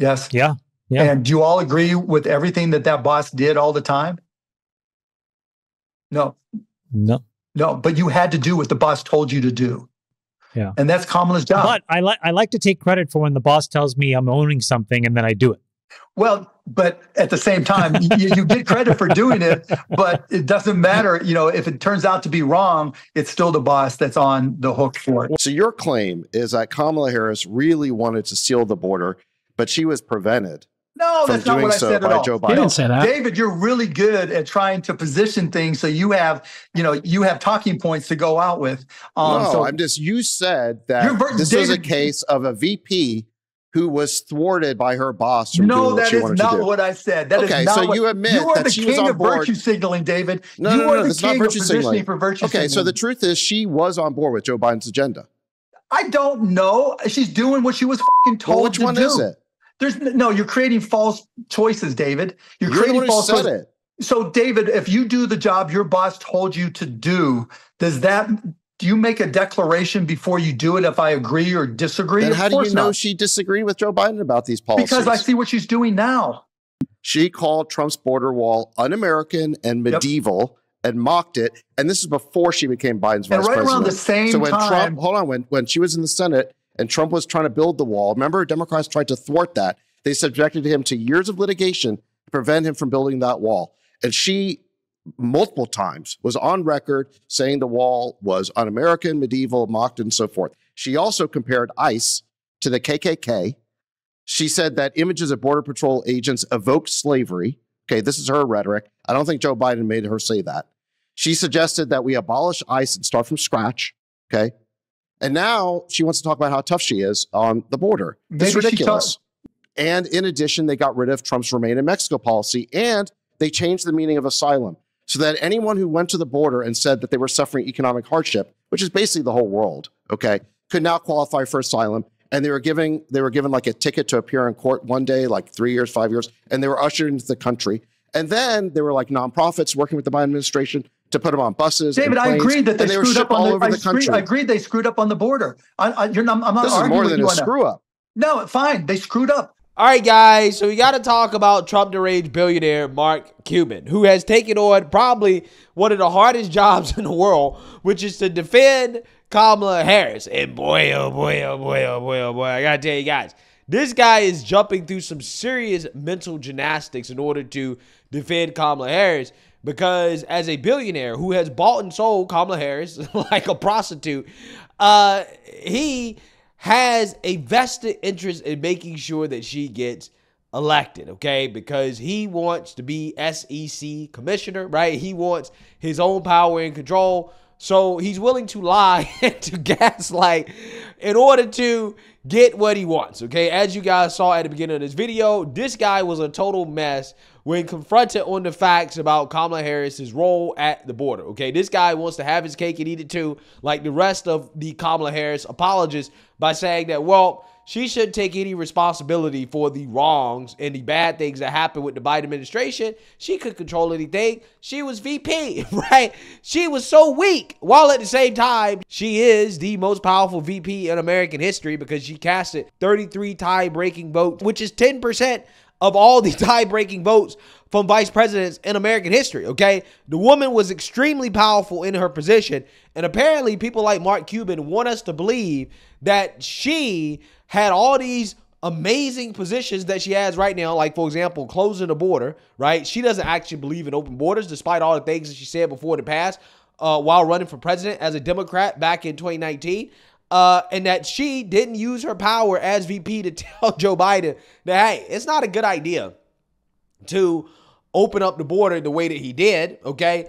Yes. Yeah. Yeah. And do you all agree with everything that that boss did all the time? No. No. No, but you had to do what the boss told you to do. Yeah. And that's Kamala's job. But I like to take credit for when the boss tells me I'm owning something and then I do it. Well, but at the same time, you get credit for doing it, but it doesn't matter. You know, if it turns out to be wrong, it's still the boss that's on the hook for it. So your claim is that Kamala Harris really wanted to seal the border, but she was prevented. No, that's not what I said at all. Joe Biden. He didn't say that. David, you're really good at trying to position things so you have talking points to go out with. You said that this is a case of a VP who was thwarted by her boss from doing what she wanted to do. No, that is not what I said. That okay, is not so what, you admit you are that the she was king on of board. Virtue signaling, David. No, you are it's the not king virtue of signaling. for virtue signaling. Okay, so the truth is she was on board with Joe Biden's agenda. I don't know. She's doing what she was fucking told to do. Which one is it? You're creating false choices, David. You're creating the one false who said choices. It. So, David, if you do the job your boss told you to do, do you make a declaration before you do it if I agree or disagree? Then how do you know she disagreed with Joe Biden about these policies? Because I see what she's doing now. She called Trump's border wall un-American and medieval and mocked it. And this is before she became Biden's vice president. And right around the same time. So when she was in the Senate and Trump was trying to build the wall, remember Democrats tried to thwart that. They subjected him to years of litigation to prevent him from building that wall. And she multiple times was on record saying the wall was un-American, medieval, mocked, and so forth. She also compared ICE to the KKK. She said that images of Border Patrol agents evoked slavery. Okay, this is her rhetoric. I don't think Joe Biden made her say that. She suggested that we abolish ICE and start from scratch. Okay. And now she wants to talk about how tough she is on the border. It's ridiculous. And in addition, they got rid of Trump's Remain in Mexico policy, and they changed the meaning of asylum so that anyone who went to the border and said that they were suffering economic hardship, which is basically the whole world, okay, could now qualify for asylum. And they were given like a ticket to appear in court one day, like 3 years, 5 years, and they were ushered into the country. And then there were like nonprofits working with the Biden administration to put them on buses. David, I agree that they screwed up all over the country. I agree they screwed up on the border. I'm not this arguing is more with than you a on that. screw up. No, fine. They screwed up. All right, guys, so we got to talk about Trump deranged billionaire Mark Cuban, who has taken on probably one of the hardest jobs in the world, which is to defend Kamala Harris. And boy, oh boy, oh boy, oh boy, oh boy, I got to tell you guys, this guy is jumping through some serious mental gymnastics in order to defend Kamala Harris, because as a billionaire who has bought and sold Kamala Harris like a prostitute, he has a vested interest in making sure that she gets elected, okay? Because he wants to be SEC commissioner, right? He wants his own power and control. So he's willing to lie and to gaslight in order to get what he wants, okay? As you guys saw at the beginning of this video, this guy was a total mess when confronted on the facts about Kamala Harris's role at the border, okay? This guy wants to have his cake and eat it too, like the rest of the Kamala Harris apologists, by saying that, well, she shouldn't take any responsibility for the wrongs and the bad things that happened with the Biden administration. She could control anything. She was VP, right? She was so weak, while at the same time, she is the most powerful VP in American history because she casted 33 tie-breaking votes, which is 10% of all the tie-breaking votes from vice presidents in American history, okay? The woman was extremely powerful in her position, and apparently people like Mark Cuban want us to believe that she had all these amazing positions that she has right now, like, for example, closing the border, right? She doesn't actually believe in open borders, despite all the things that she said before in the past while running for president as a Democrat back in 2019. And that she didn't use her power as VP to tell Joe Biden that, hey, it's not a good idea to open up the border the way that he did, okay?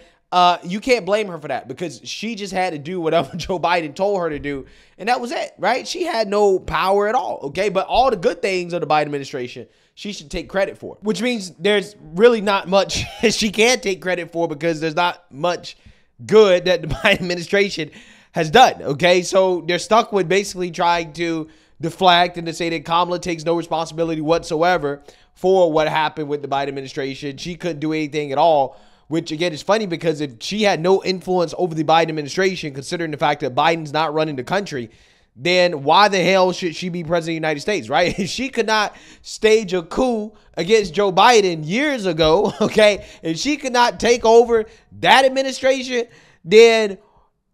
You can't blame her for that because she just had to do whatever Joe Biden told her to do, and that was it, right? She had no power at all, okay? But all the good things of the Biden administration, she should take credit for, which means there's really not much she can take credit for because there's not much good that the Biden administration has done, okay? So they're stuck with basically trying to deflect and to say that Kamala takes no responsibility whatsoever for what happened with the Biden administration. She couldn't do anything at all, which again is funny because if she had no influence over the Biden administration, considering the fact that Biden's not running the country, then why the hell should she be president of the United States, right? If she could not stage a coup against Joe Biden years ago, okay, if she could not take over that administration, then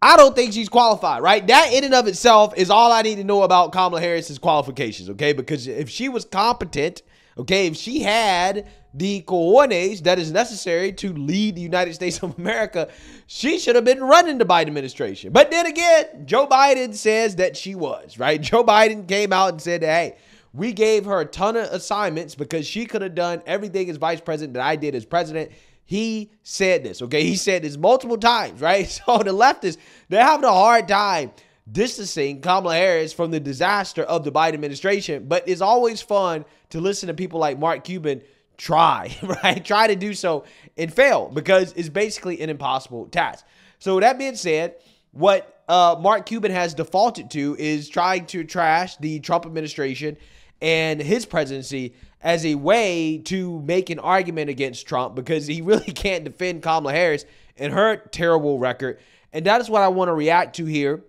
I don't think she's qualified, right? That in and of itself is all I need to know about Kamala Harris's qualifications, okay? Because if she was competent, okay, if she had the cojones that is necessary to lead the United States of America, she should have been running the Biden administration. But then again, Joe Biden says that she was, right? Joe Biden came out and said, hey, we gave her a ton of assignments because she could have done everything as vice president that I did as president. He said this, okay? He said this multiple times, right? So the leftists, they're having a hard time distancing Kamala Harris from the disaster of the Biden administration. But it's always fun to listen to people like Mark Cuban try, right? Try to do so and fail because it's basically an impossible task. So that being said, what Mark Cuban has defaulted to is trying to trash the Trump administration and his presidency as a way to make an argument against Trump because he really can't defend Kamala Harris and her terrible record. And that is what I want to react to here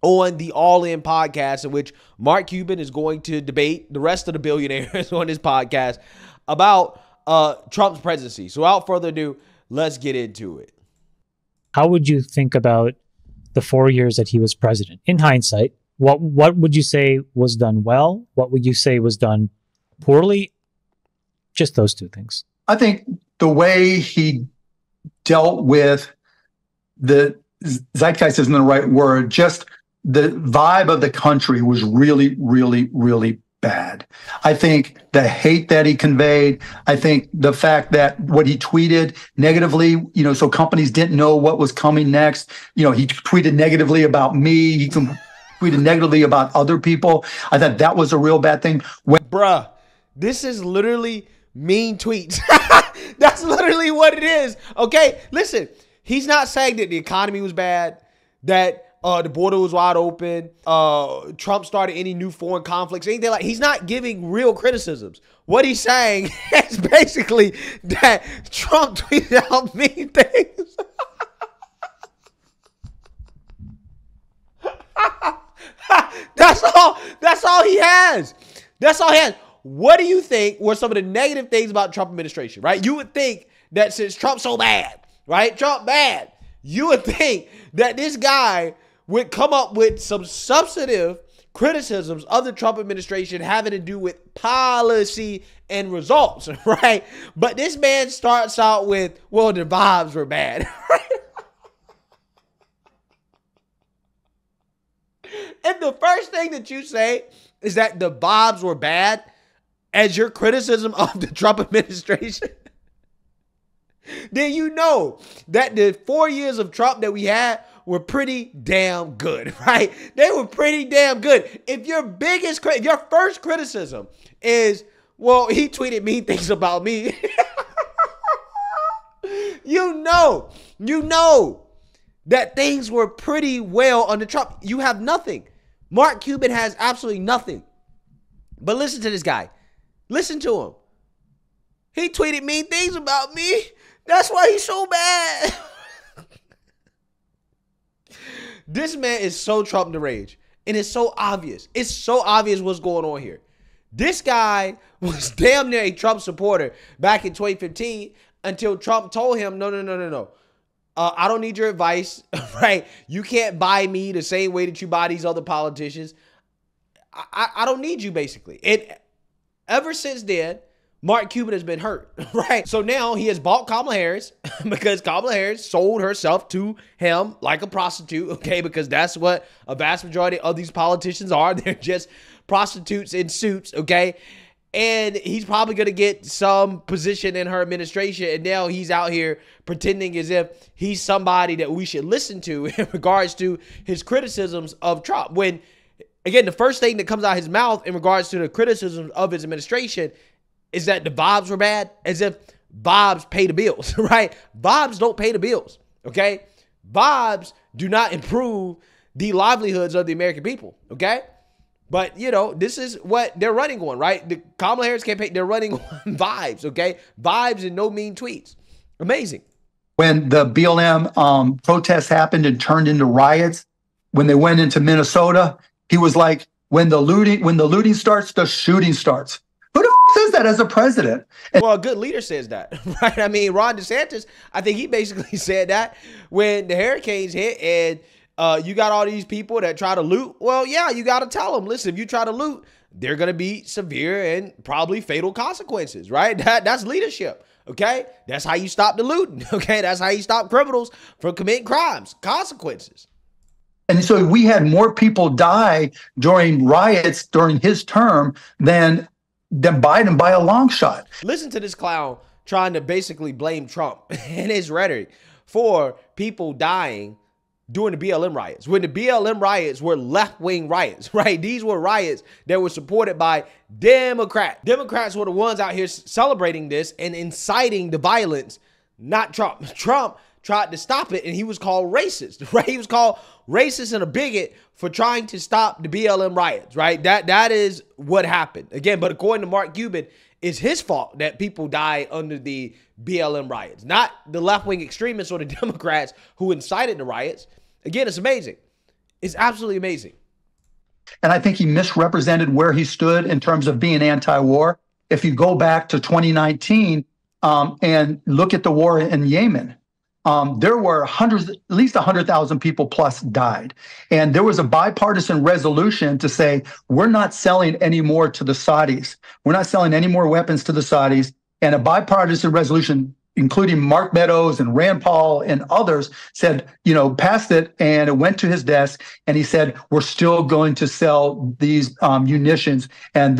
on the All In podcast, in which Mark Cuban is going to debate the rest of the billionaires on his podcast about Trump's presidency. So without further ado, let's get into it. How would you think about the 4 years that he was president? In hindsight, what would you say was done well? What would you say was done poorly? Just those two things. I think the way he dealt with the zeitgeist isn't the right word, just the vibe of the country was really, really, really bad. I think the hate that he conveyed, I think the fact that what he tweeted negatively, so companies didn't know what was coming next. He tweeted negatively about me. He tweeted negatively about other people. I thought that was a real bad thing. Bruh, this is literally mean tweets. That's literally what it is. Okay, listen, he's not saying that the economy was bad, that the border was wide open, Trump started any new foreign conflicts, anything like. He's not giving real criticisms. What he's saying is basically that Trump tweeted out mean things. That's all he has. That's all he has. What do you think were some of the negative things about Trump administration, right? You would think that since Trump's so bad, right? Trump bad. You would think that this guy would come up with some substantive criticisms of the Trump administration having to do with policy and results, right? But this man starts out with, well, the vibes were bad, right? And the first thing that you say is that the vibes were bad as your criticism of the Trump administration, then you know that the 4 years of Trump that we had were pretty damn good, right? They were pretty damn good. If your first criticism is, well, he tweeted mean things about me, you know that things were pretty well under Trump. You have nothing. Mark Cuban has absolutely nothing. But listen to this guy. Listen to him. He tweeted mean things about me. That's why he's so bad. This man is so Trump deranged. And it's so obvious. It's so obvious what's going on here. This guy was damn near a Trump supporter back in 2015 until Trump told him, no. I don't need your advice, right? You can't buy me the same way that you buy these other politicians. I don't need you, basically. And ever since then, Mark Cuban has been hurt, right? So now he has bought Kamala Harris because Kamala Harris sold herself to him like a prostitute, okay? Because that's what a vast majority of these politicians are. They're just prostitutes in suits, okay? And he's probably going to get some position in her administration. And now he's out here pretending as if he's somebody that we should listen to in regards to his criticisms of Trump. When, again, the first thing that comes out of his mouth in regards to the criticism of his administration is that the vibes were bad, as if vibes pay the bills, right? Vibes don't pay the bills, okay? Vibes do not improve the livelihoods of the American people, okay? But, this is what they're running on, right? The Kamala Harris campaign, they're running on vibes, okay? Vibes and no mean tweets. Amazing. When the BLM protests happened and turned into riots, when they went into Minnesota, He was like, when the looting starts, the shooting starts. Who the says that as a president? Well, a good leader says that, right? I mean, Ron DeSantis, I think he basically said that when the hurricanes hit and you got all these people that try to loot. Well, yeah, you got to tell them, listen, if you try to loot, they're going to be severe and probably fatal consequences, right? That's leadership, okay? That's how you stop the looting, okay? That's how you stop criminals from committing crimes, consequences. And so we had more people die during riots during his term than Biden by a long shot. Listen to this clown trying to basically blame Trump and his rhetoric for people dying during the BLM riots, when the BLM riots were left-wing riots, right? These were riots that were supported by Democrats. Democrats were the ones out here celebrating this and inciting the violence, not Trump. Trump tried to stop it, and he was called racist, right? He was called racist and a bigot for trying to stop the BLM riots, right? That is what happened. Again, but according to Mark Cuban, it's his fault that people die under the BLM riots, not the left-wing extremists or the Democrats who incited the riots. Again, it's amazing. It's absolutely amazing. And I think he misrepresented where he stood in terms of being anti-war. If you go back to 2019 and look at the war in Yemen, there were hundreds, at least 100,000 people plus died. And there was a bipartisan resolution to say, we're not selling any more to the Saudis. We're not selling any more weapons to the Saudis. And a bipartisan resolution, including Mark Meadows and Rand Paul and others, said, passed it, and it went to his desk. And he said, we're still going to sell these munitions and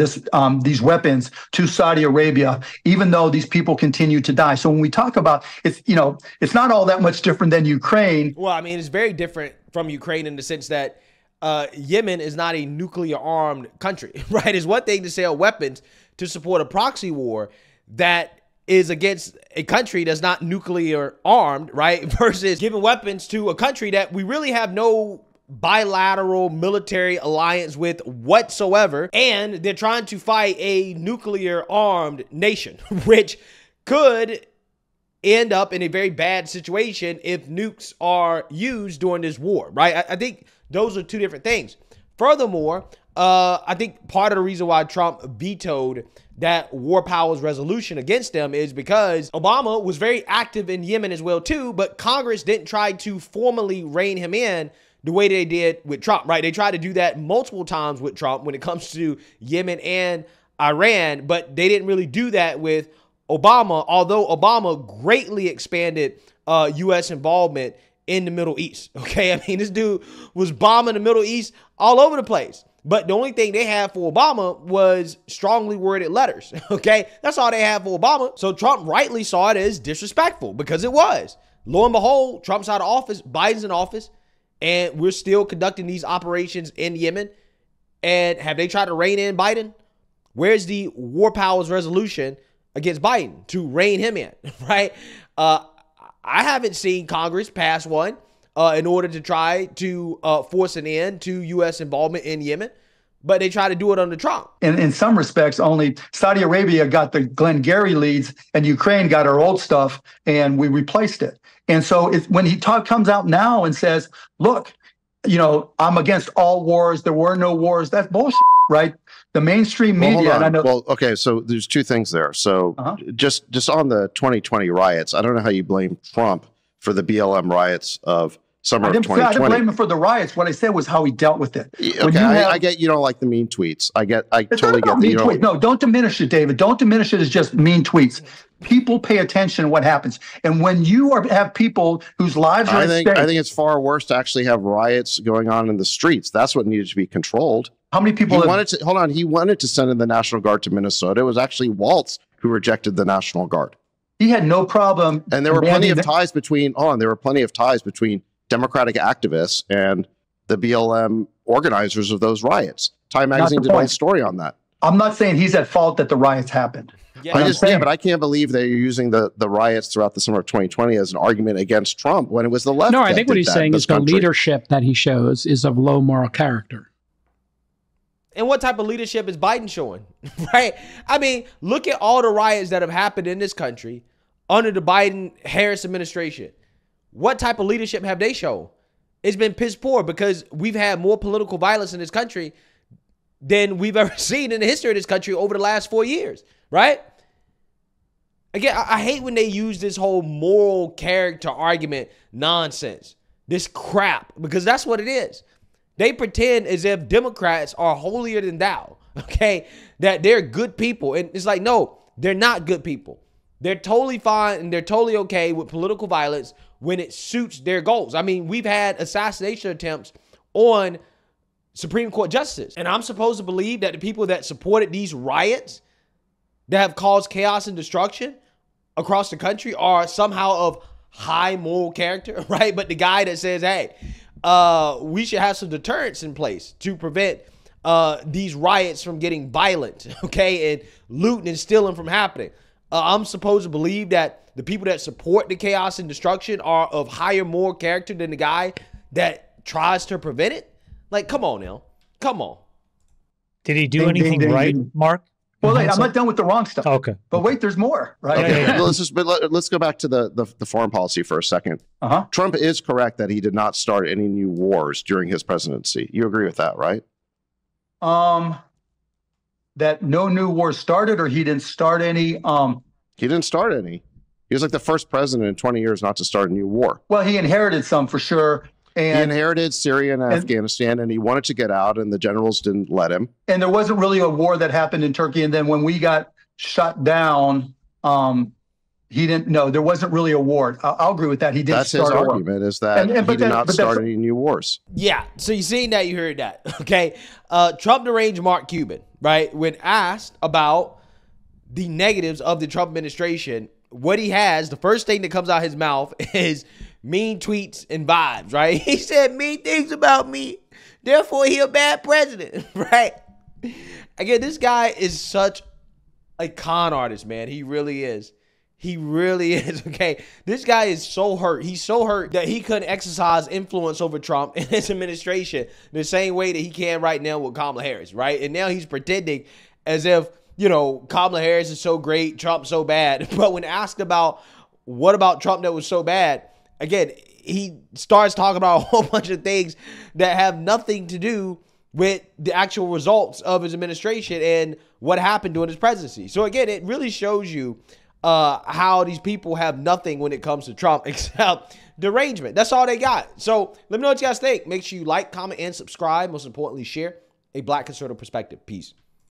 these weapons to Saudi Arabia, even though these people continue to die. So when we talk about it's not all that much different than Ukraine. Well, I mean, it's very different from Ukraine in the sense that Yemen is not a nuclear armed country, right? It's one thing to sell weapons to support a proxy war that is against a country that's not nuclear armed, right? Versus giving weapons to a country that we really have no bilateral military alliance with whatsoever. And they're trying to fight a nuclear armed nation, which could end up in a very bad situation if nukes are used during this war, right? I think those are two different things. Furthermore, I think part of the reason why Trump vetoed that war powers resolution against them is because Obama was very active in Yemen as well too, but Congress didn't try to formally rein him in the way they did with Trump, right? They tried to do that multiple times with Trump when it comes to Yemen and Iran, but they didn't really do that with Obama, although Obama greatly expanded U.S. involvement in the Middle East, okay? I mean, this dude was bombing the Middle East all over the place. But the only thing they had for Obama was strongly worded letters, okay? That's all they had for Obama. So Trump rightly saw it as disrespectful because it was. Lo and behold, Trump's out of office, Biden's in office, and we're still conducting these operations in Yemen. And have they tried to rein in Biden? Where's the war powers resolution against Biden to rein him in, right? I haven't seen Congress pass one in order to try to force an end to U.S. involvement in Yemen, but they try to do it under Trump. In some respects, only Saudi Arabia got the Glengarry leads and Ukraine got our old stuff, and we replaced it. And so when he comes out now and says, look, I'm against all wars, there were no wars, that's bullshit, right? The mainstream media. And I know, well, okay, so there's two things there. So just on the 2020 riots, I don't know how you blame Trump for the BLM riots of summer of 2020. I didn't blame him for the riots. What I said was how he dealt with it. Okay, I get you don't like the mean tweets. I totally get mean tweets. No, don't diminish it, David. Don't diminish it as just mean tweets. People pay attention to what happens. And when you have people whose lives are at stake. I think it's far worse to actually have riots going on in the streets. That's what needed to be controlled. How many people he wanted to send in the National Guard to Minnesota. It was actually Waltz who rejected the National Guard. He had no problem. And there were plenty of ties between Democratic activists and the BLM organizers of those riots. Time magazine did a whole story on that. I'm not saying he's at fault that the riots happened. Yeah, but I can't believe that you're using the riots throughout the summer of 2020 as an argument against Trump when it was the left. No, I think what he's saying is the leadership that he shows is of low moral character. And what type of leadership is Biden showing, right? I mean, look at all the riots that have happened in this country under the Biden-Harris administration. What type of leadership have they shown? It's been piss poor because we've had more political violence in this country than we've ever seen in the history of this country over the last 4 years, right? Again, I hate when they use this whole moral character argument nonsense, this crap, because that's what it is. They pretend as if Democrats are holier than thou, okay, that they're good people. And it's like, no, they're not good people. They're totally fine and they're totally okay with political violence when it suits their goals. I mean, we've had assassination attempts on Supreme Court justices. And I'm supposed to believe that the people that supported these riots that have caused chaos and destruction across the country are somehow of high moral character, right? But the guy that says, hey, we should have some deterrence in place to prevent these riots from getting violent, okay, and looting and stealing from happening. I'm supposed to believe that the people that support the chaos and destruction are of higher moral character than the guy that tries to prevent it? Like, come on now. Come on. Did he do anything right, Mark? Well, wait, I'm not done with the wrong stuff. Oh, okay. But wait, there's more, right? Okay. Let's go back to the foreign policy for a second. Trump is correct that he did not start any new wars during his presidency. You agree with that, right? That no new war started, or he didn't start any? He didn't start any. He was like the first president in 20 years not to start a new war. Well, he inherited some for sure. And he inherited Syria and Afghanistan, and he wanted to get out, and the generals didn't let him. And there wasn't really a war that happened in Turkey. And then when we got shut down, he didn't. No, there wasn't really a war. I'll agree with that. He didn't. That's his argument, is that he did not start any new wars. Yeah. So you seen that, you heard that. Okay. Trump deranged Mark Cuban, right? When asked about the negatives of the Trump administration, what he has, the first thing that comes out his mouth is mean tweets and vibes, right? He said mean things about me, therefore he a bad president, right? Again, this guy is such a con artist, man. He really is. He really is, okay? This guy is so hurt. He's so hurt that he couldn't exercise influence over Trump and his administration the same way that he can right now with Kamala Harris, right? And now he's pretending as if, you know, Kamala Harris is so great, Trump's so bad. But when asked about what about Trump that was so bad, again, he starts talking about a whole bunch of things that have nothing to do with the actual results of his administration and what happened during his presidency. So again, it really shows you how these people have nothing when it comes to Trump except derangement. That's all they got. So let me know what you guys think. Make sure you like, comment, and subscribe. Most importantly, share a Black conservative perspective. Peace.